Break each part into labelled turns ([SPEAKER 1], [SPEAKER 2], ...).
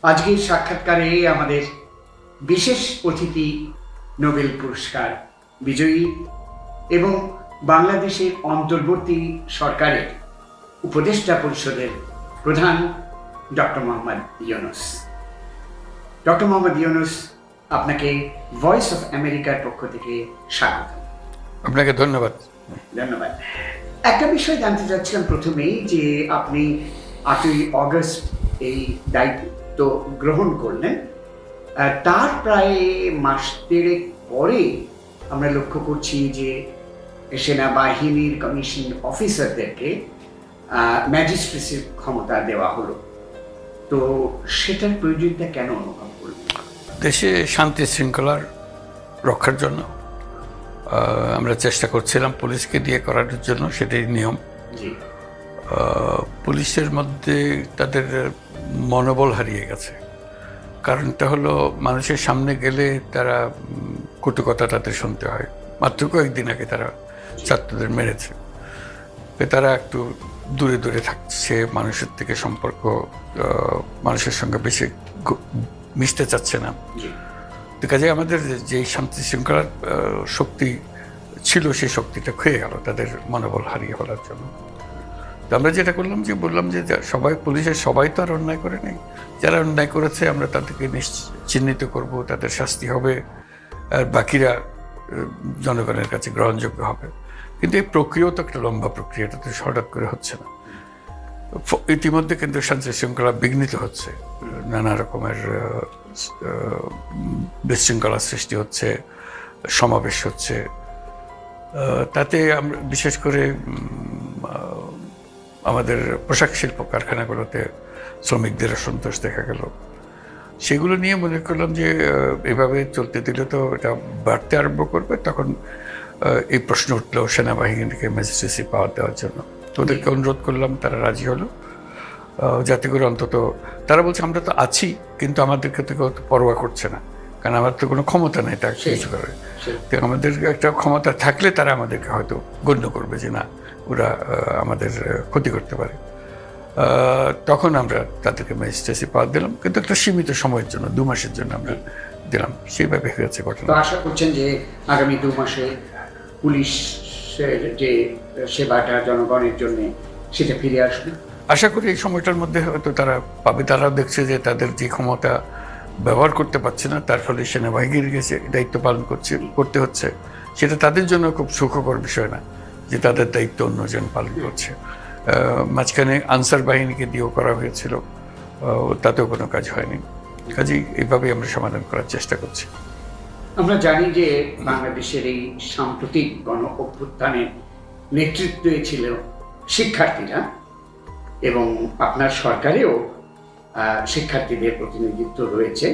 [SPEAKER 1] আজকের সাক্ষাৎকারে আমাদের বিশেষ অতিথি নোবেল পুরস্কার বিজয়ী এবং বাংলাদেশের অন্তর্বর্তী সরকারের উপদেষ্টা পরিষদের প্রধান ডক্টর মোহাম্মদ ইউনূস। ডক্টর মোহাম্মদ ইউনূস, আপনাকে ভয়েস অফ আমেরিকার পক্ষ থেকে স্বাগত।
[SPEAKER 2] আপনাকে ধন্যবাদ।
[SPEAKER 1] ধন্যবাদ। একটা বিষয় জানতে চাচ্ছিলাম প্রথমেই, যে আপনি 8ই অগস্ট এই দায়িত্ব গ্রহণ করলেন, তার প্রায় মাস দেড়েক পরে আমরা লক্ষ্য করছি যে সেনাবাহিনীর কমিশন অফিসারদেরকে ম্যাজিস্ট্রেসির ক্ষমতা দেওয়া হলো। তো সেটার প্রয়োজনীয়তা কেন অনুভব করলেন?
[SPEAKER 2] দেশে শান্তি শৃঙ্খলার রক্ষার জন্য আমরা চেষ্টা করছিলাম পুলিশকে দিয়ে করার জন্য, সেটাই নিয়ম।
[SPEAKER 1] জি।
[SPEAKER 2] পুলিশের মধ্যে তাদের মনোবল হারিয়ে গেছে। কারণটা হলো, মানুষের সামনে গেলে তারা কটু কথা তাদের শুনতে হয়। মাত্র কয়েকদিন আগে তারা ছাত্রদের মেরেছে। তারা একটু দূরে দূরে থাকছে, মানুষের থেকে সম্পর্ক, মানুষের সঙ্গে বেশি মিশতে চাচ্ছে না। তো কাজে আমাদের যে শান্তি শৃঙ্খলার শক্তি ছিল, সেই শক্তিটা ক্ষয়ে গেল তাদের মনোবল হারিয়ে ফেলার জন্য। তো আমরা যেটা করলাম, যে বললাম যে সবাই, পুলিশের সবাই তো আর অন্যায় করে নেই। যারা অন্যায় করেছে আমরা তাদেরকে চিহ্নিত করব, তাদের শাস্তি হবে, আর বাকিরা জনগণের কাছে গ্রহণযোগ্য হবে। কিন্তু এই প্রক্রিয়াও তো একটা লম্বা প্রক্রিয়া, এটা তো হঠাৎ করে হচ্ছে না। ইতিমধ্যে কিন্তু শান্তি শৃঙ্খলা বিঘ্নিত হচ্ছে, নানা রকমের বিশৃঙ্খলার সৃষ্টি হচ্ছে, সমাবেশ হচ্ছে। তাতে আমরা বিশেষ করে আমাদের পোশাক শিল্প কারখানাগুলোতে শ্রমিকদের অসন্তোষ দেখা গেল। সেগুলো নিয়ে মনে করলাম যে এভাবে চলতে দিলে তো এটা বাড়তে আরম্ভ করবে। তখন এই প্রশ্ন উঠলো সেনাবাহিনীকে ম্যাজিস্ট্রেসি পাওয়ার দেওয়ার জন্য। তো ওদেরকে অনুরোধ করলাম, তারা রাজি হলো, যাতে করে অন্তত তারা বলছে আমরা তো আছি, কিন্তু আমাদেরকে তো কেউ পরোয়া করছে না, কারণ আমার তো কোনো ক্ষমতা নেই তা কিছু করে। তো আমাদের একটা ক্ষমতা থাকলে তারা আমাদেরকে হয়তো গণ্য করবে যে না, ওরা আমাদের ক্ষতি করতে পারে। তখন আমরা তাদেরকে ম্যাজিস্ট্রেসি পাওয়ার দিলাম, কিন্তু একটা সীমিত সময়ের জন্য, 2 মাসের জন্য আমরা দিলাম। সেইভাবে হয়েছে ঘটনা।
[SPEAKER 1] তো আশা করছেন যে আগামী 2 মাসে পুলিশের যে সেবাটা জনগণের জন্য, সেটা ফিরে আসবে?
[SPEAKER 2] আশা করি এই সময়টার মধ্যে হয়তো তারা পাবে। তারাও দেখছে যে তাদের যে ক্ষমতা ব্যবহার করতে পারছে না, তার ফলে সেনাবাহিনীর কাছে দায়িত্ব পালন করতে হচ্ছে। সেটা তাদের জন্য খুব সুখকর বিষয় না যে তাদের দায়িত্ব অন্যজন পালন করছে। মাঝখানে আনসার বাহিনীকে দিয়েও করা হয়েছিল, তাতেও কোনো কাজ হয়নি। কাজেই এইভাবেই আমরা সমাধান করার চেষ্টা করছি।
[SPEAKER 1] আমরা জানি যে বাংলাদেশের এই সাম্প্রতিক গণ অভ্যুত্থানের নেতৃত্বে ছিল শিক্ষার্থীরা, এবং আপনার সরকারেও শিক্ষার্থীদের প্রতিনিধিত্ব রয়েছে।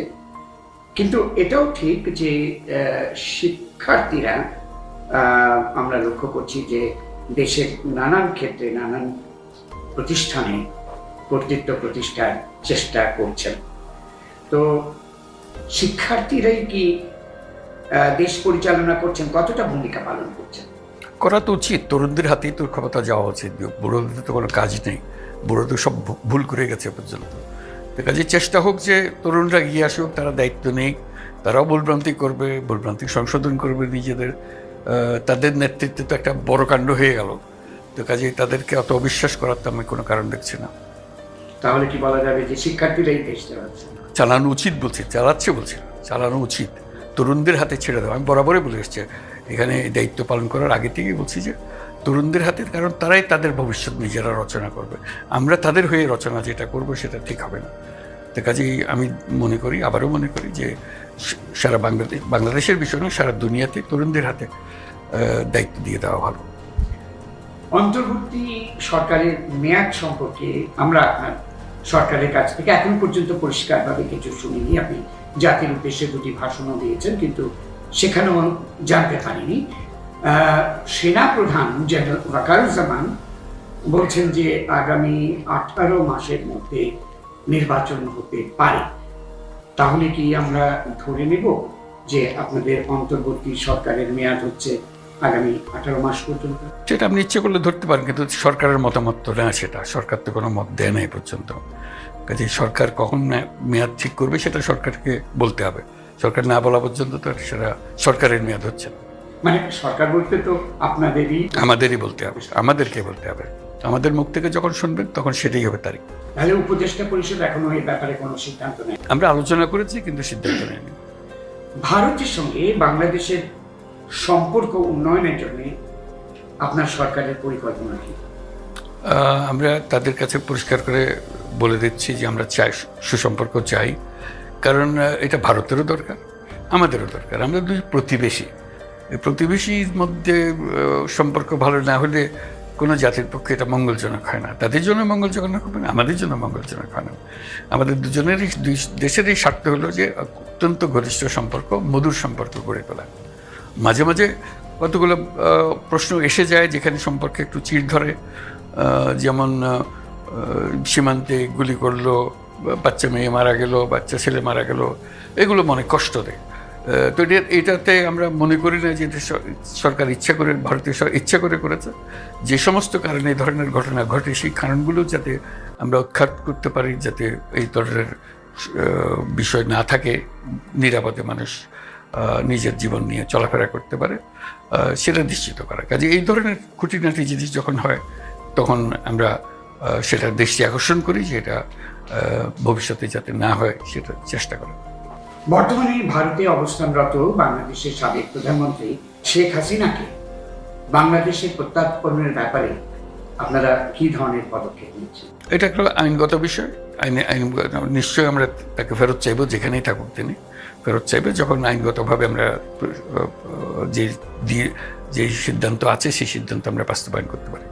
[SPEAKER 1] কিন্তু এটাও ঠিক যে শিক্ষার্থীরা, আমরা লক্ষ্য করছি যে দেশের নানান ক্ষেত্রে, নানান প্রতিষ্ঠানে কর্তৃত্ব প্রতিষ্ঠার চেষ্টা করছেন। তো শিক্ষার্থীরাই কি দেশ পরিচালনা করছেন? কতটা ভূমিকা পালন করছেন?
[SPEAKER 2] করা তো উচিত, তরুণদের হাতেই তোর ক্ষমতা যাওয়া উচিত। বুড়োদের তো কোনো কাজ নেই, বুড়ো তো সব ভুল করে গেছে পর্যন্ত। তো কাজে চেষ্টা হোক যে তরুণরা এগিয়ে আসুক, তারা দায়িত্ব নেই, তারাও ভুলভ্রান্তি করবে, ভুলভ্রান্তি সংশোধন করবে নিজেদের। তাদের নেতৃত্বে তো একটা বড় কাণ্ড হয়ে গেল। তো কাজে তাদেরকে অত অবিশ্বাস করার তো আমি কোনো কারণ দেখছি না।
[SPEAKER 1] তাহলে কি বলা যাবে যে শিক্ষার্থীরাই দেশ চালাচ্ছে?
[SPEAKER 2] চালানো উচিত বলছি, চালাচ্ছে বলছি না, চালানো উচিত। তরুণদের হাতে ছেড়ে দেওয়া, আমি বরাবরই বলে এসছি এখানে দায়িত্ব পালন করার আগে থেকেই বলছি যে তরুণদের হাতে, কারণ তারাই তাদের ভবিষ্যৎ নিজেরা রচনা করবে। আমরা তাদের হয়ে রচনা যেটা করব সেটা ঠিক হবে না। তো কাজেই আমি মনে করি, আবারও মনে করি যে সারা বাংলাদেশের বিষয় নয়, সারা দুনিয়াতে তরুণদের হাতে দায়িত্ব দিয়ে দেওয়া ভালো।
[SPEAKER 1] অন্তর্বর্তী সরকারের মেয়াদ সম্পর্কে আমরা আপনার সরকারের কাছ থেকে এখন পর্যন্ত পরিষ্কারভাবে কিছু শুনিনি। আপনি জাতির উদ্দেশ্যে 2টি ভাষণও দিয়েছেন, কিন্তু সেখানেও জানতে পারিনি। সেনাপ্রধান জেনারেল ওয়াকারুজ্জামান বলছেন যে আগামী 18 মাসের মধ্যে নির্বাচন হতে পারে। তাহলে কি আমরা ধরে নেব যে আপনাদের অন্তর্বর্তী সরকারের মেয়াদ হচ্ছে আগামী 18 মাস পর্যন্ত?
[SPEAKER 2] সেটা আপনি ইচ্ছে করলে ধরতে পারেন, কিন্তু সরকারের মতামত তো না, সেটা সরকার তো কোনো মত দেয় না এই পর্যন্ত। কাজে সরকার কখন মেয়াদ ঠিক করবে সেটা সরকারকে বলতে হবে। সরকার না বলা পর্যন্ত তো সেটা সরকারের মেয়াদ হচ্ছে না।
[SPEAKER 1] মানে সরকার বলতে তো
[SPEAKER 2] আমাদেরই বলতে হবে, আমাদেরকে বলতে হবে। আমাদের মুখ থেকে যখন শুনবেন তখন সেটাই হবে তারিখ।
[SPEAKER 1] তাহলে উপদেষ্টা পরিষদ এখনো এই ব্যাপারে কোনো সিদ্ধান্ত নেই?
[SPEAKER 2] আমরা আলোচনা করেছি কিন্তু সিদ্ধান্ত নেয়নি।
[SPEAKER 1] ভারতের সঙ্গে বাংলাদেশের সম্পর্ক উন্নয়নের জন্য আপনার সরকারের পরিকল্পনা কি?
[SPEAKER 2] আমরা তাদের কাছে পরিষ্কার করে বলে দিচ্ছি যে আমরা চাই, সুসম্পর্ক চাই, কারণ এটা ভারতেরও দরকার, আমাদেরও দরকার। আমরা দুই প্রতিবেশী, এই প্রতিবেশীর মধ্যে সম্পর্ক ভালো না হলে কোনো জাতির পক্ষে এটা মঙ্গলজনক হয় না। তাদের জন্য মঙ্গলজনক হবে না, আমাদের জন্য মঙ্গলজনক হয় না। আমাদের দুজনেরই, দুই দেশেরই স্বার্থ হলো যে অত্যন্ত ঘনিষ্ঠ সম্পর্ক, মধুর সম্পর্ক গড়ে তোলা। মাঝে মাঝে কতগুলো প্রশ্ন এসে যায় যেখানে সম্পর্কে একটু চিড় ধরে, যেমন সীমান্তে গুলি করলো, বাচ্চা মেয়ে মারা গেল, বাচ্চা ছেলে মারা গেল, এগুলো মনে কষ্ট দেয়। তো এটাতে আমরা মনে করি না যে সরকার ইচ্ছা করে, ভারতীয় সরকার ইচ্ছা করে করেছে। যে সমস্ত কারণে এই ধরনের ঘটনা ঘটে সেই কারণগুলো যাতে আমরা উৎখাত করতে পারি, যাতে এই ধরনের বিষয় না থাকে, নিরাপদে মানুষ নিজের জীবন নিয়ে চলাফেরা করতে পারে, সেটা নিশ্চিত করা। কাজে এই ধরনের খুঁটিনাটি জিনিস যখন হয় তখন আমরা সেটা দৃষ্টি আকর্ষণ করি যে এটা ভবিষ্যতে যাতে না হয় সেটা চেষ্টা করা।
[SPEAKER 1] বর্তমানে ভারতে অবস্থানরত বাংলাদেশের সাবেক প্রধানমন্ত্রী শেখ হাসিনাকে বাংলাদেশের প্রত্যার্পণের ব্যাপারে আপনারা কি ধরনের পদক্ষেপ নিচ্ছেন?
[SPEAKER 2] এটা একটা আইনগত বিষয়। নিশ্চয়ই আমরা তাকে ফেরত চাইব, যেখানেই থাকুক তিনি ফেরত চাইবে। যখন আইনগতভাবে আমরা যে সিদ্ধান্ত আছে সেই সিদ্ধান্ত আমরা বাস্তবায়ন করতে পারি।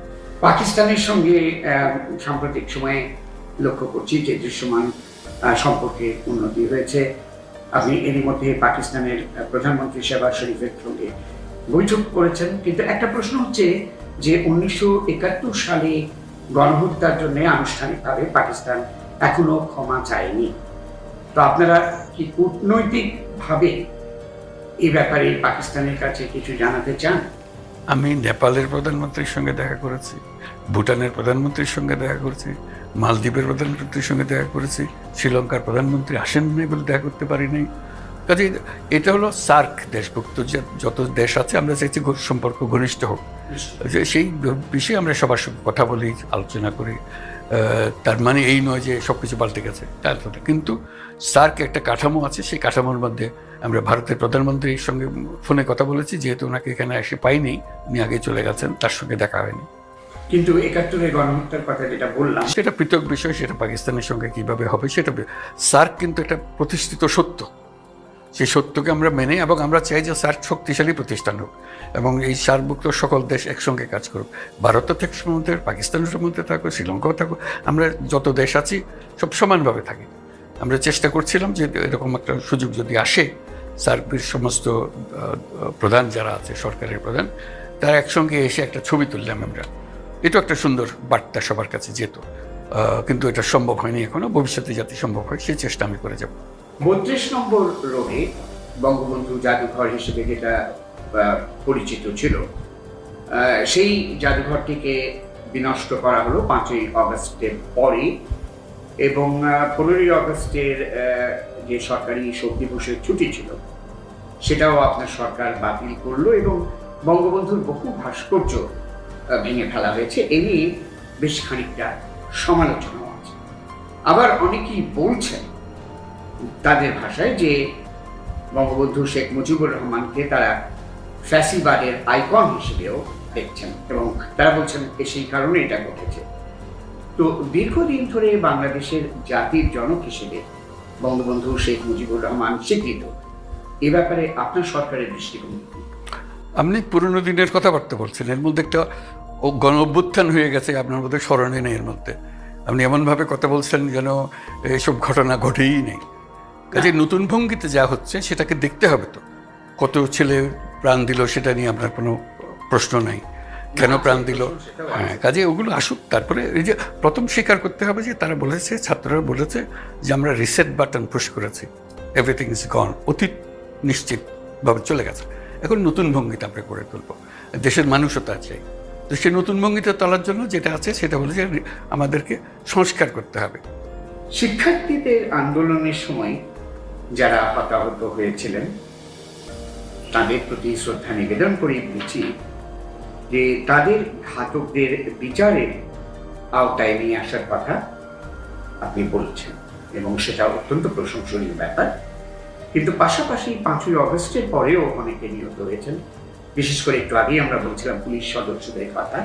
[SPEAKER 1] পাকিস্তানের সঙ্গে সাম্প্রতিক সময়ে লক্ষ্য করছি যে দৃশ্যমান সম্পর্কে উন্নতি হয়েছে। আপনি এরই মধ্যে পাকিস্তানের প্রধানমন্ত্রী শেহবাজ শরীফের সঙ্গে বৈঠক করেছেন, কিন্তু একটা প্রশ্ন হচ্ছে যে 1971 সালে গণহত্যার জন্য আনুষ্ঠানিকভাবে পাকিস্তান এখনো ক্ষমা চায়নি। তো আপনারা কি কূটনৈতিকভাবে এই ব্যাপারে পাকিস্তানের কাছে কিছু জানাতে চান?
[SPEAKER 2] আমি নেপালের প্রধানমন্ত্রীর সঙ্গে দেখা করেছি, ভুটানের প্রধানমন্ত্রীর সঙ্গে দেখা করেছি, মালদ্বীপের প্রধানমন্ত্রীর সঙ্গে দেখা করেছি, শ্রীলঙ্কার প্রধানমন্ত্রী আসেন নাই বলে দেখা করতে পারি নাই। কাজে এটা হলো সার্ক দেশভুক্ত যত দেশ আছে, আমরা চাইছি সম্পর্ক ঘনিষ্ঠ হোক। সেই বিষয়ে আমরা সবার সঙ্গে কথা বলি, আলোচনা করি। তার মানে এই নয় যে সব কিছু পাল্টে গেছে, কিন্তু সার্ক একটা কাঠামো আছে, সেই কাঠামোর মধ্যে আমরা ভারতের প্রধানমন্ত্রীর সঙ্গে ফোনে কথা বলেছি, যেহেতু ওনাকে এখানে এসে পাইনি, উনি আগে চলে গেছেন, তার সঙ্গে দেখা হয়নি।
[SPEAKER 1] কিন্তু 71-এর গণহত্যার কথা যেটা বললাম
[SPEAKER 2] সেটা পৃথক বিষয়, সেটা পাকিস্তানের সঙ্গে কিভাবে হবে সেটা। সার্ক কিন্তু একটা প্রতিষ্ঠিত সত্য, সেই সত্যকে আমরা মেনে, এবং আমরা চাই যে সার্ক শক্তিশালী প্রতিষ্ঠান হোক এবং এই সার্কভুক্ত সকল দেশ একসঙ্গে কাজ করুক। ভারতও থেকে মধ্যে, পাকিস্তানের মধ্যে থাকুক, শ্রীলঙ্কাও থাকুক, আমরা যত দেশ আছি সব সমানভাবে থাকি। আমরা চেষ্টা করছিলাম যে এরকম একটা সুযোগ যদি আসে, সার্কের সমস্ত প্রধান যারা আছে, সরকারের প্রধান, তারা একসঙ্গে এসে একটা ছবি তুললাম আমরা। এটা একটা সুন্দর বার্তা সবার কাছে যেত, কিন্তু এটা সম্ভব হয়নি এখনো। ভবিষ্যতে যাতে সম্ভব হয় সেই চেষ্টা আমি করে যাব।
[SPEAKER 1] 32 নম্বর রোডে বঙ্গবন্ধু জাদুঘর হিসেবে যেটা পরিচিত ছিল, সেই জাদুঘরটিকে বিনষ্ট করা হলো 5ই অগস্টের পরে, এবং 15ই অগস্টের যে সরকারি শোক দিবসের ছুটি ছিল সেটাও আপনার সরকার বাতিল করলো, এবং বঙ্গবন্ধুর বহু ভাস্কর্য ভেঙে ফেলা হয়েছে। এই নিয়ে বেশ খানিকটা সমালোচনাও আছে। আবার অনেকেই বলছেন তাদের ভাষায় যে বঙ্গবন্ধু শেখ মুজিবুর রহমানকে তারা ফ্যাসিবাদের আইকন হিসেবেও দেখছেন, এবং তারা বলছেন সেই কারণে এটা ঘটেছে। তো দীর্ঘদিন ধরে বাংলাদেশের জাতির জনক হিসেবে বঙ্গবন্ধু শেখ মুজিবুর রহমান স্বীকৃত, এ ব্যাপারে আপনার সরকারের দৃষ্টিভঙ্গি?
[SPEAKER 2] আপনি পুরনো দিনের কথাবার্তা বলছেন, এর মধ্যে একটা গণ অভ্যুত্থান হয়ে গেছে, আপনার মধ্যে স্মরণে নেই। এর মধ্যে আপনি এমনভাবে কথা বলছেন যেন এসব ঘটনা ঘটেই নেই। কাজে নতুন ভঙ্গিতে যা হচ্ছে সেটাকে দেখতে হবে। তো কত ছেলে প্রাণ দিল সেটা নিয়ে আপনার কোনো প্রশ্ন নাই, কেন প্রাণ দিল? হ্যাঁ, কাজে ওগুলো আসুক। তারপরে এই যে প্রথম স্বীকার করতে হবে যে তারা বলেছে, ছাত্ররা বলেছে যে আমরা রিসেট বাটন পুশ করেছি, এভরিথিং ইজ গন, অতীত নিশ্চিতভাবে চলে গেছে। এখন নতুন ভঙ্গিতে আমরা করে তুলবো, দেশের মানুষও তা চাই। তো সেই নতুন ভঙ্গিতে তোলার জন্য যেটা আছে সেটা হলো যে আমাদেরকে সংস্কার করতে হবে।
[SPEAKER 1] শিক্ষার্থীদের আন্দোলনের সময় যারা হতাহত হয়েছিলেন তাদের প্রতি শ্রদ্ধা নিবেদন করে বলছি যে তাদের ঘাতকদের বিচারের আওতায় নিয়ে আসার কথা আপনি বলছেন এবং সেটা অত্যন্ত প্রশংসনীয় ব্যাপার। কিন্তু পাশাপাশি 5ই অগস্টের পরেও অনেকে নিহত হয়েছেন, বিশেষ করে একটু আগেই আমরা বলছিলাম পুলিশ সদস্যদের কথা।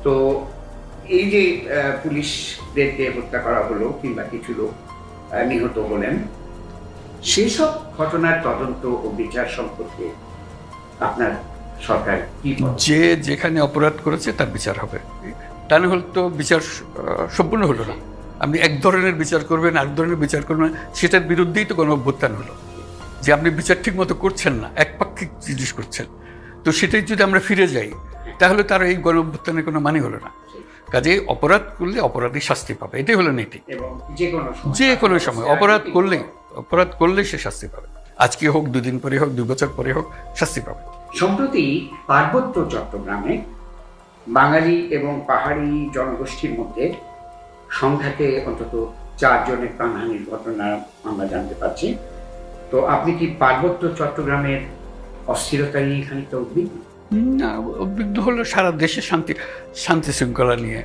[SPEAKER 1] তো এই যে পুলিশদেরকে হত্যা করা হলো কিংবা কিছু লোক নিহত হলেন, সেসব ঘটনার তদন্ত ও বিচার সম্পর্কে আপনার সরকার কি বলে?
[SPEAKER 2] যে যেখানে অপরাধ করেছে তার বিচার হবে, তা না হলে তো বিচার সম্পূর্ণ হলো না। আপনি এক ধরনের বিচার করবেন, আরেক ধরনের বিচার করবেন, সেটার বিরুদ্ধেই তো কোনো অভ্যুত্থান হলো, যে আপনি বিচার ঠিক মতো করছেন না, একপাক্ষিক জিনিস করছেন। তো সেটাই যদি আমরা ফিরে যাই তাহলে তার এই গণ অভ্যুত্থানের কোনো মানে হলো না। কাজে অপরাধ করলে অপরাধী শাস্তি পাবে, এটাই হলো নীতি।
[SPEAKER 1] এবং
[SPEAKER 2] যে কোনো সময় অপরাধ করলে সে শাস্তি পাবে, আজকে হোক, 2 দিন পরে হোক, 2 বছর পরে হোক, শাস্তি পাবে।
[SPEAKER 1] সম্প্রতি পার্বত্য চট্টগ্রামে বাঙালি এবং পাহাড়ি জনগোষ্ঠীর মধ্যে সংঘাতে অন্তত 4 জনের প্রাণহানির ঘটনা আমরা জানতে পারছি। তো আপনি কি পার্বত্য চট্টগ্রামের অস্থিরতা নিয়ে খানিকটা উদ্বিগ্ন?
[SPEAKER 2] না, উদ্বিগ্ন হলো সারা দেশে শান্তি শৃঙ্খলা নিয়ে।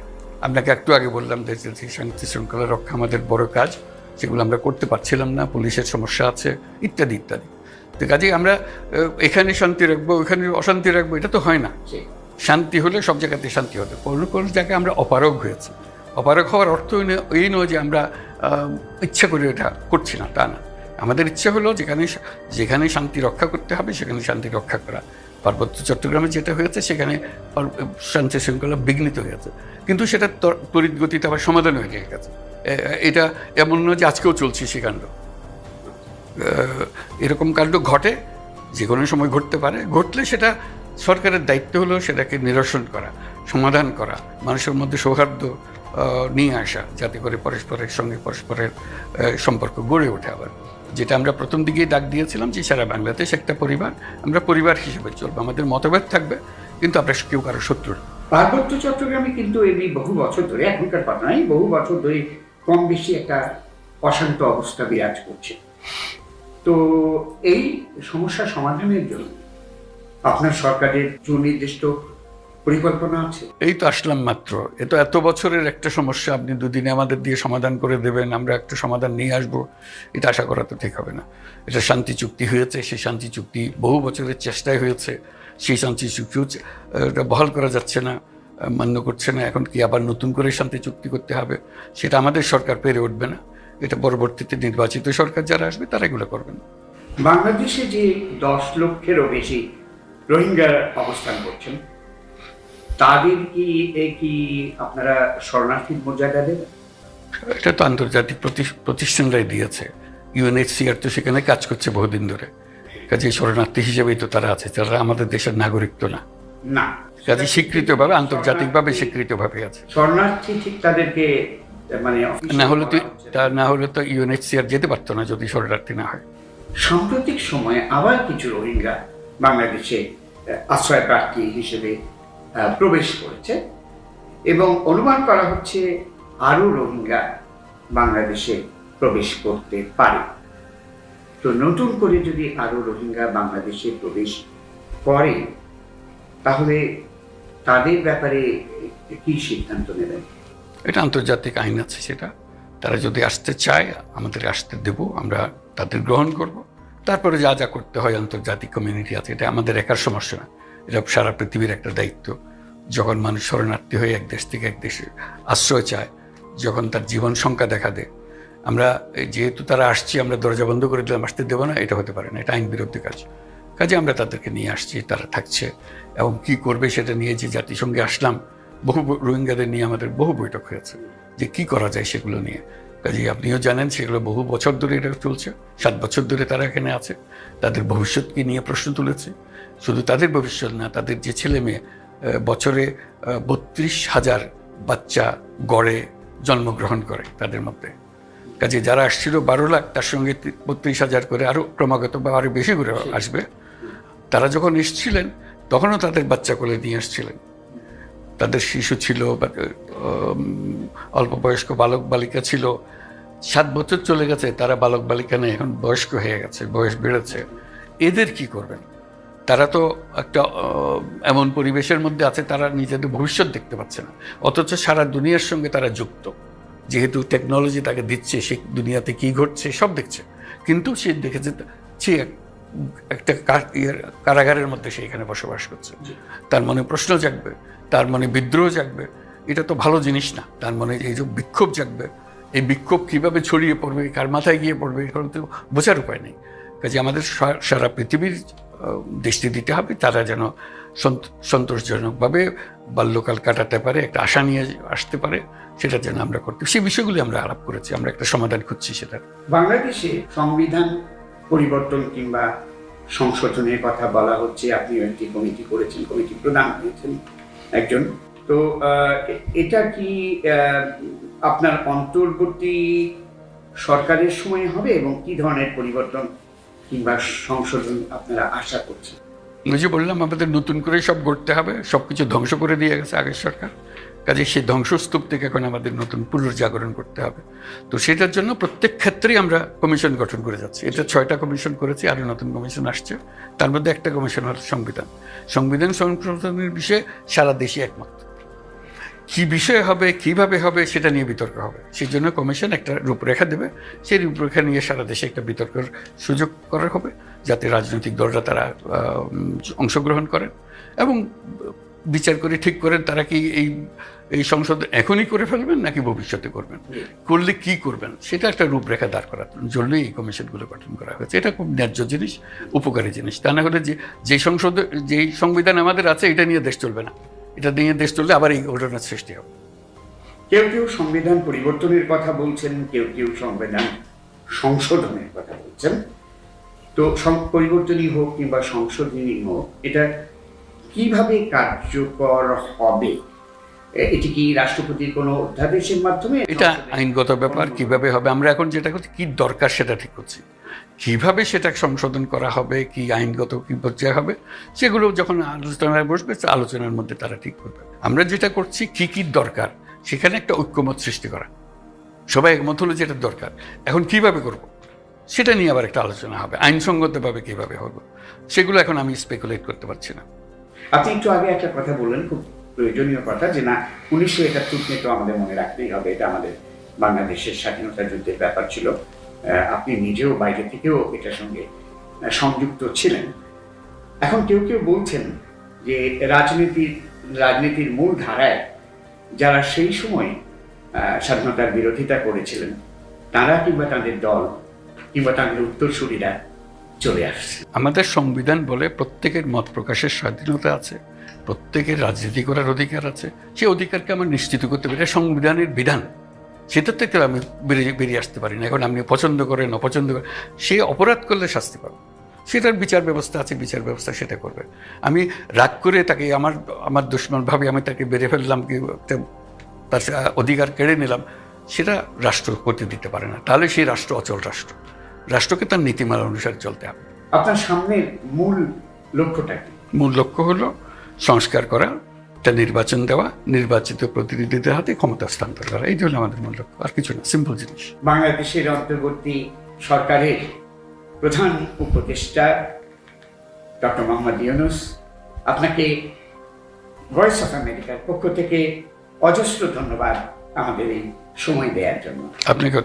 [SPEAKER 2] আপনাকে একটু আগে বললাম যে শান্তি শৃঙ্খলা রক্ষা আমাদের বড় কাজ, সেগুলো আমরা করতে পারছিলাম না, পুলিশের সমস্যা আছে, ইত্যাদি ইত্যাদি। তো কাজেই আমরা এখানে শান্তি রাখবো, ওখানে অশান্তি রাখবো, এটা তো হয় না। শান্তি হলে সব জায়গাতে শান্তি হতো। কোনো কোনো জায়গায় আমরা অপারগ হয়েছি। অপারগ হওয়ার অর্থ এই নয় যে আমরা ইচ্ছা করে এটা করছি না, তা না। আমাদের ইচ্ছা হলো যেখানে শান্তি রক্ষা করতে হবে সেখানে শান্তি রক্ষা করা। পার্বত্য চট্টগ্রামে যেটা হয়েছে সেখানে শান্তি শৃঙ্খলা বিঘ্নিত হয়েছে, কিন্তু সেটা তড়িৎ গতিতে আবার সমাধান হয়ে গেছে। এটা এমন নয় যে আজকেও চলছে সে কাণ্ড। এরকম কাণ্ড ঘটে, যে কোনো সময় ঘটতে পারে। ঘটলে সেটা সরকারের দায়িত্ব হলো সেটাকে নিরসন করা, সমাধান করা, মানুষের মধ্যে সৌহার্দ্য নিয়ে আসা, যাতে করে পরস্পরের সঙ্গে পরস্পরের সম্পর্ক গড়ে ওঠে। আবার যেটা আমরা প্রথম দিকেই ডাক দিয়েছিলাম যে সারা বাংলাদেশ একটা পরিবার, আমরা পরিবার হিসেবে চলবো, আমাদের মতভেদ থাকবে কিন্তু আমরা কেউ কারো শত্রু না।
[SPEAKER 1] পার্বত্য চট্টগ্রামে কিন্তু এমনি বহু বছর ধরে, এখনকার কথা নয়, বহু বছর ধরে কম বেশি একটা অশান্ত অবস্থা বিরাজ করছে। তো এই সমস্যা সমাধানের জন্য আপনার সরকারের সুনির্দিষ্ট পরিকল্পনা আছে?
[SPEAKER 2] এই তো আসলাম মাত্র। এত বছরের একটা সমস্যা আপনি 2 দিনে আমাদের দিয়ে সমাধান করে দেবেন, আমরা একটা সমাধান নিয়ে আসবো, এটা আশা করা তো ঠিক হবে না। এটা শান্তি চুক্তি হয়েছে, সেই শান্তি চুক্তি বহু বছরের চেষ্টায় হয়েছে, সেই শান্তি চুক্তিও বহাল করা যাচ্ছে না, মান্য করছে না। এখন কি আবার নতুন করে শান্তি চুক্তি করতে হবে? সেটা আমাদের সরকার পেরে উঠবে না, এটা পরবর্তীতে নির্বাচিত সরকার যারা আসবে তারা এগুলো করবেন।
[SPEAKER 1] বাংলাদেশে যে 10 লক্ষেরও বেশি রোহিঙ্গা অবস্থান করছেন, তাদের কি আপনারা শরণার্থীর মর্যাদা দেবেন?
[SPEAKER 2] এটা তো আন্তর্জাতিক প্রতিষ্ঠানরাই দিয়েছে। UNHCR তো সেখানে কাজ করছে বহুদিন ধরে, কাজে শরণার্থী হিসেবেই তো তারা আছে, তারা আমাদের দেশের নাগরিক তো না।
[SPEAKER 1] না,
[SPEAKER 2] কাজে স্বীকৃতভাবে, আন্তর্জাতিকভাবে স্বীকৃতভাবে আছে।
[SPEAKER 1] শরণার্থী ঠিক তাদেরকে মানে
[SPEAKER 2] না হলে তো UNHCR যেতে পারতো না যদি শরণার্থী না হয়।
[SPEAKER 1] সাম্প্রতিক সময়ে আবার কিছু রোহিঙ্গা বাংলাদেশে আশ্রয় প্রার্থী হিসেবে প্রবেশ করেছে এবং অনুমান করা হচ্ছে আরো রোহিঙ্গা বাংলাদেশে প্রবেশ করতে পারে। তো নতুন করে যদি আরো রোহিঙ্গা বাংলাদেশে প্রবেশ করে তাহলে তাদের ব্যাপারে কি সিদ্ধান্ত নেবেন?
[SPEAKER 2] এটা আন্তর্জাতিক আইন আছে, সেটা তারা যদি আসতে চায় আমাদের আসতে দেব, আমরা তাদের গ্রহণ করব। তারপরে যা যা করতে হয় আন্তর্জাতিক কমিউনিটি আছে, এটা আমাদের একার সমস্যা না, এটা সারা পৃথিবীর একটা দায়িত্ব। যখন মানুষ শরণার্থী হয়ে এক দেশ থেকে এক দেশে আশ্রয় চায়, যখন তার জীবন সংখ্যা দেখা দেয়, আমরা যেহেতু তারা আসছে আমরা দরজা বন্ধ করে দিলাম, আসতে দেবো না, এটা হতে পারে না, এটা আইন বিরোধী কাজে আমরা তাদেরকে নিয়ে আসছি, তারা থাকছে এবং কি করবে সেটা নিয়ে যে জাতিসংঘে আসলাম, বহু রোহিঙ্গাদের নিয়ে আমাদের বহু বৈঠক হয়েছে যে কি করা যায় সেগুলো নিয়ে। কাজে আপনিও জানেন সেগুলো বহু বছর ধরে এটা চলছে, 7 বছর ধরে তারা এখানে আছে, তাদের ভবিষ্যৎকে নিয়ে প্রশ্ন তুলেছে। শুধু তাদের ভবিষ্যৎ না, তাদের যে ছেলে মেয়ে, বছরে 32,000 বাচ্চা গড়ে জন্মগ্রহণ করে তাদের মধ্যে। কাজে যারা আসছিল 12 লাখ, তার সঙ্গে 32,000 করে আরও ক্রমাগত বা আরও বেশি করে আসবে। তারা যখন এসছিলেন তখনও তাদের বাচ্চা কোলে নিয়ে আসছিলেন, তাদের শিশু ছিল, অল্প বয়স্ক বালক বালিকা ছিল, 7 বছর চলে গেছে, তারা বালক বালিকা নেই, এখন বয়স্ক হয়ে গেছে, বয়স বেড়েছে, এদের কি করবেন? তারা তো একটা এমন পরিবেশের মধ্যে আছে, তারা নিজেদের ভবিষ্যৎ দেখতে পাচ্ছে না, অথচ সারা দুনিয়ার সঙ্গে তারা যুক্ত, যেহেতু টেকনোলজি তাকে দিচ্ছে, সে দুনিয়াতে কি ঘটছে সব দেখছে, কিন্তু সে দেখেছে সে একটা কারাগারের মধ্যে সে এখানে বসবাস করছে। তার মনে প্রশ্ন জাগবে, তার মনে বিদ্রোহ জাগবে, এটা তো ভালো জিনিস না। তার মনে এই যে বিক্ষোভ জাগবে, এই বিক্ষোভ কীভাবে ছড়িয়ে পড়বে, কার মাথায় গিয়ে পড়বে, এগুলো তো বোঝার উপায় নেই। কাজে আমাদের সারা পৃথিবীর দৃষ্টি দিতে হবে, তারা যেন সন্তোষজনকভাবে বাল্যকাল কাটাতে পারে, একটা আশা নিয়ে আসতে পারে, সেটা যেন আমরা করতে, সেই বিষয়গুলি আমরা আলাপ করেছি, আমরা একটা সমাধান খুঁজছি সেটা।
[SPEAKER 1] বাংলাদেশে সংবিধান পরিবর্তন কিংবা সংশোধনের কথা বলা হচ্ছে, আপনি একটি কমিটি করেছেন, কমিটি প্রধান হয়েছেন একজন, তো এটা কি আপনার অন্তর্বর্তী সরকারের সময় হবে এবং কি ধরনের পরিবর্তন কিংবা সংশোধন আপনারা আশা করছেন?
[SPEAKER 2] ওই যে বললাম, আমাদের নতুন করে সব গড়তে হবে, সব কিছু ধ্বংস করে দিয়ে গেছে আগের সরকার, কাজে সেই ধ্বংসস্তূপ থেকে এখন আমাদের নতুন পুনর্জাগরণ করতে হবে। তো সেটার জন্য প্রত্যেক ক্ষেত্রেই আমরা কমিশন গঠন করে যাচ্ছি। এটা 6টা কমিশন করেছি, আরও নতুন কমিশন আসছে, তার মধ্যে একটা কমিশন হল সংবিধান। সংবিধান সংশোধনের বিষয়ে সারা দেশে একমত, কী বিষয় হবে, কীভাবে হবে, সেটা নিয়ে বিতর্ক হবে। সেই জন্য কমিশন একটা রূপরেখা দেবে, সেই রূপরেখা নিয়ে সারা দেশে একটা বিতর্কের সুযোগ করা হবে, যাতে রাজনৈতিক দলরা তারা অংশগ্রহণ করেন এবং বিচার করে ঠিক করেন তারা কি এই সংসদ এখনই করে ফেলবেন নাকি ভবিষ্যতে করবেন, করলে কি করবেন, সেটা একটা রূপরেখা দাঁড় করার জন্যই এই কমিশনগুলো গঠন করা হয়েছে। এটা খুব ন্যায্য জিনিস, উপকারী জিনিস। তা না হলে যেই সংবিধান আমাদের আছে এটা নিয়ে দেশ চলবে না, এটা নিয়ে দেশ চললে আবার এই ঘটনার সৃষ্টি হবে।
[SPEAKER 1] কেউ কেউ সংবিধান পরিবর্তনের কথা বলছেন, কেউ কেউ সংবিধান সংশোধনের কথা বলছেন। তো পরিবর্তনই হোক কিংবা সংশোধনী হোক, এটা কিভাবে কার্যকর হবে? এটি কি রাষ্ট্রপতির কোনো অধ্যাদেশের মাধ্যমে?
[SPEAKER 2] এটা আইনগত ব্যাপার, কিভাবে হবে। আমরা এখন যেটা করছি, কি দরকার সেটা ঠিক করছি, কিভাবে সেটা সংশোধন করা হবে, কি আইনগত কি পর্যায়ে হবে, সেগুলো যখন আলোচনায় বসবে আলোচনার মধ্যে তারা ঠিক করবে। আমরা যেটা করছি কি কি দরকার, সেখানে একটা ঐক্যমত সৃষ্টি করা, সবাই একমত হলো যেটা দরকার, এখন কিভাবে করব সেটা নিয়ে আবার একটা আলোচনা হবে, আইনসঙ্গতভাবে কিভাবে হবে, সেগুলো এখন আমি স্পেকুলেট করতে পারছি না।
[SPEAKER 1] আপনি একটু আগে একটা কথা বললেন, খুব প্রয়োজনীয় কথা, যে না 1971 নিয়ে তো আমাদের মনে রাখতেই হবে, এটা আমাদের বাংলাদেশের স্বাধীনতা যুদ্ধের ব্যাপার ছিল। আপনি নিজেও বাইরে থেকেও এটার সঙ্গে সংযুক্ত ছিলেন। এখন কেউ কেউ বলছেন যে রাজনীতির মূল ধারায় যারা সেই সময় স্বাধীনতার বিরোধিতা করেছিলেন, তারা কিংবা তাদের দল কিংবা তাদের উত্তরসূরিরা চলে আসছে।
[SPEAKER 2] আমাদের সংবিধান বলে প্রত্যেকের মত প্রকাশের স্বাধীনতা আছে, প্রত্যেকের রাজনীতি করার অধিকার আছে, সেই অধিকারকে আমরা নিশ্চিত করতে পারি, সংবিধানের বিধান, সেটা থেকে আমি বেরিয়ে আসতে পারি না। এখন আপনি পছন্দ করেন অপছন্দ করেন, সে অপরাধ করলে শাস্তি পাবে, সেটার বিচার ব্যবস্থা আছে, বিচার ব্যবস্থা সেটা করবে। আমি রাগ করে তাকে আমার দুশ্মন ভাবে আমি তাকে বেড়ে ফেললাম, কি তার অধিকার কেড়ে নিলাম, সেটা রাষ্ট্র করতে দিতে পারে না, তাহলে সেই রাষ্ট্র অচল রাষ্ট্র। রাষ্ট্রকে তার নীতিমালা অনুসারে চলতে হবে।
[SPEAKER 1] আপনার সামনের মূল লক্ষ্যটা কি?
[SPEAKER 2] মূল লক্ষ্য হলো সংস্কার করা, একটা নির্বাচন দেওয়া, নির্বাচিত প্রতিনিধিদের হাতে ক্ষমতা হস্তান্তর করা, এই জন্য আমাদের মূল লক্ষ্য, আর কিছু না, সিম্পল জিনিস।
[SPEAKER 1] বাংলাদেশের অন্তর্বর্তী সরকারের প্রধান উপদেষ্টা ডক্টর মোহাম্মদ ইউনূস, আপনাকে ভয়েস অফ আমেরিকার পক্ষ থেকে অজস্র ধন্যবাদ আমাদের এই সময় দেওয়ার জন্য।
[SPEAKER 2] আপনাকে